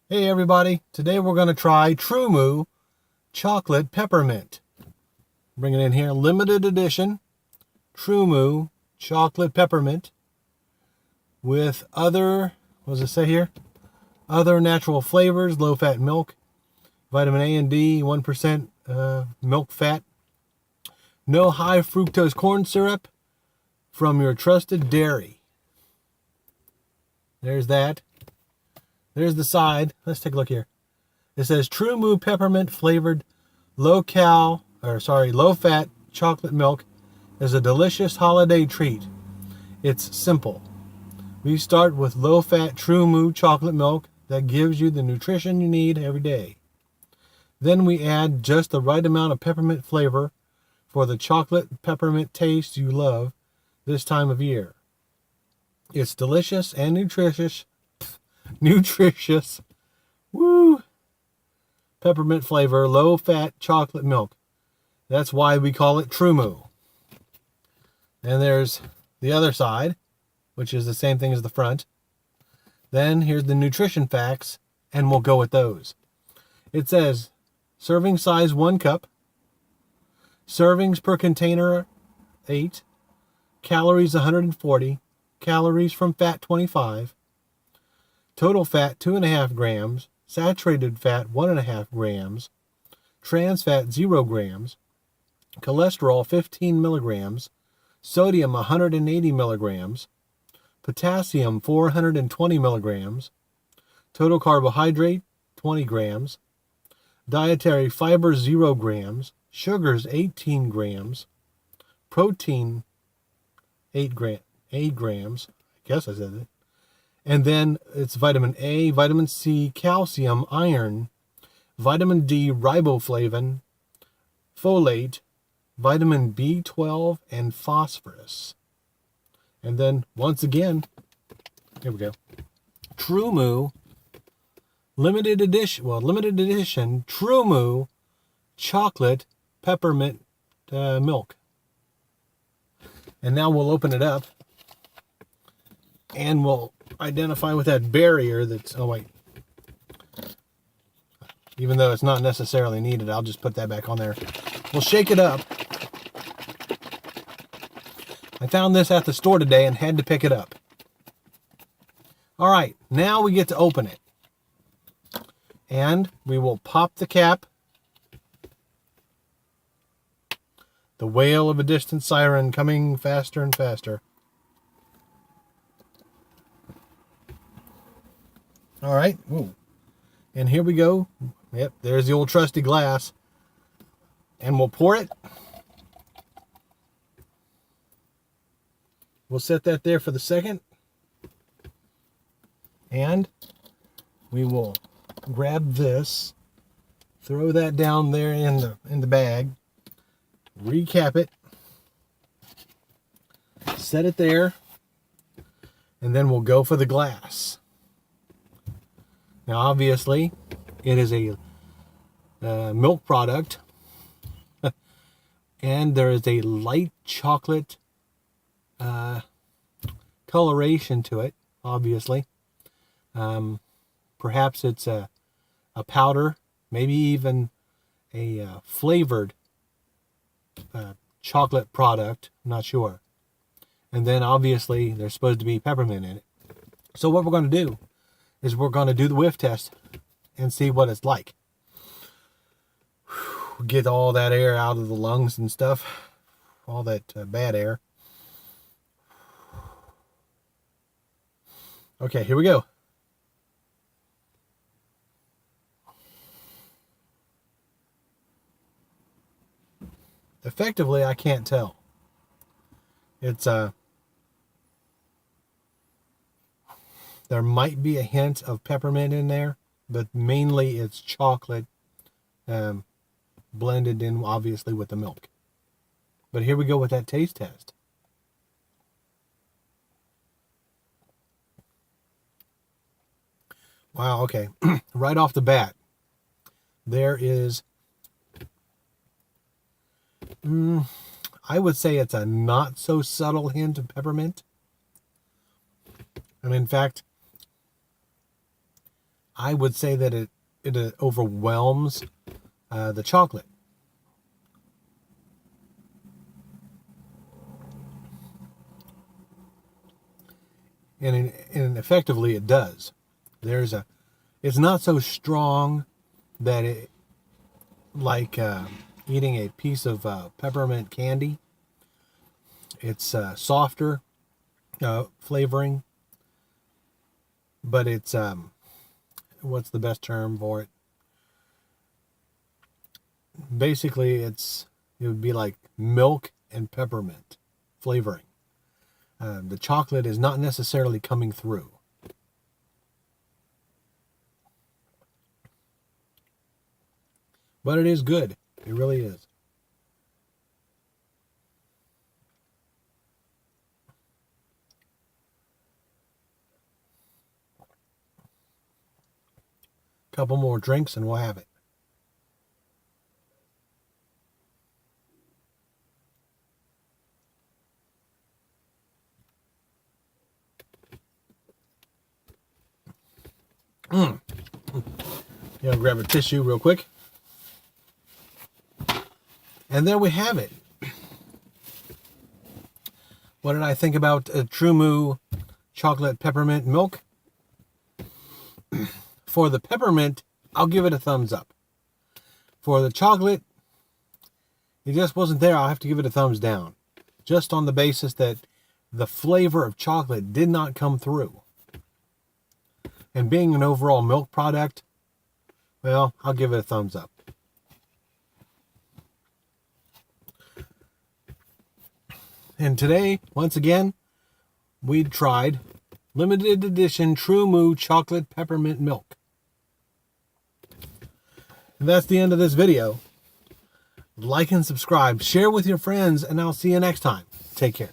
Hey everybody, today we're going to try Tru Moo Chocolate Peppermint. Bring it in here, limited edition Tru Moo Chocolate Peppermint with other, what does it say here? Other natural flavors, low-fat milk, vitamin A and D, 1% milk fat, no high fructose corn syrup from your trusted dairy. There's that. There's the side. Let's take a look here. It says Tru Moo Peppermint flavored low-fat chocolate milk is a delicious holiday treat. It's simple. We start with low-fat Tru Moo chocolate milk that gives you the nutrition you need every day. Then we add just the right amount of peppermint flavor for the chocolate peppermint taste you love this time of year. It's delicious and nutritious. Woo! Peppermint flavor, low-fat chocolate milk. That's why we call it Tru Moo. And there's the other side, which is the same thing as the front. Then here's the nutrition facts, and we'll go with those. It says, serving size 1 cup. Servings per container, 8. Calories, 140. Calories from fat, 25. Total fat, 2.5 grams. Saturated fat, 1.5 grams. Trans fat, 0 grams. Cholesterol, 15 milligrams. Sodium, 180 milligrams. Potassium, 420 milligrams. Total carbohydrate, 20 grams. Dietary fiber, 0 grams. Sugars, 18 grams. Protein, 8 grams. I guess I said it. And then it's vitamin A, vitamin C, calcium, iron, vitamin D, riboflavin, folate, vitamin B12, and phosphorus. And then, once again, here we go. Tru Moo, limited edition Tru Moo chocolate peppermint milk. And now we'll open it up, and we'll identify with that barrier that's, oh wait, even though it's not necessarily needed, I'll just put that back on there. We'll shake it up. I found this at the store today and had to pick it up. All right, now we get to open it. And we will pop the cap. The wail of a distant siren coming faster and faster. All right. Ooh. And here we go. Yep, there's the old trusty glass. And we'll pour it. We'll set that there for the second. And we will grab this, throw that down there in the bag, recap it, set it there, and then we'll go for the glass. Now, obviously, it is a milk product, and there is a light chocolate coloration to it, obviously. Perhaps it's a powder, maybe even a flavored chocolate product, I'm not sure. And then, obviously, there's supposed to be peppermint in it. So what we're going to do is we're going to do the whiff test and see what it's like. Get all that air out of the lungs and stuff. All that bad air. Okay, here we go. Effectively, I can't tell. It's there might be a hint of peppermint in there, but mainly it's chocolate blended in, obviously, with the milk. But here we go with that taste test. Wow, okay. Right off the bat, there is, I would say it's a not so subtle hint of peppermint. And in fact, I would say that it overwhelms the chocolate. And effectively it does. It's not so strong that it, like eating a piece of peppermint candy. It's softer flavoring, but it's what's the best term for it? Basically, it would be like milk and peppermint flavoring. The chocolate is not necessarily coming through. But it is good. It really is. Couple more drinks and we'll have it. Yeah, grab a tissue real quick. And there we have it. What did I think about Tru Moo chocolate peppermint milk? For the peppermint, I'll give it a thumbs up. For the chocolate, it just wasn't there. I'll have to give it a thumbs down. Just on the basis that the flavor of chocolate did not come through. And being an overall milk product, well, I'll give it a thumbs up. And today, once again, we tried limited edition Tru Moo chocolate peppermint milk. And that's the end of this video. Like and subscribe, share with your friends, and I'll see you next time. Take care.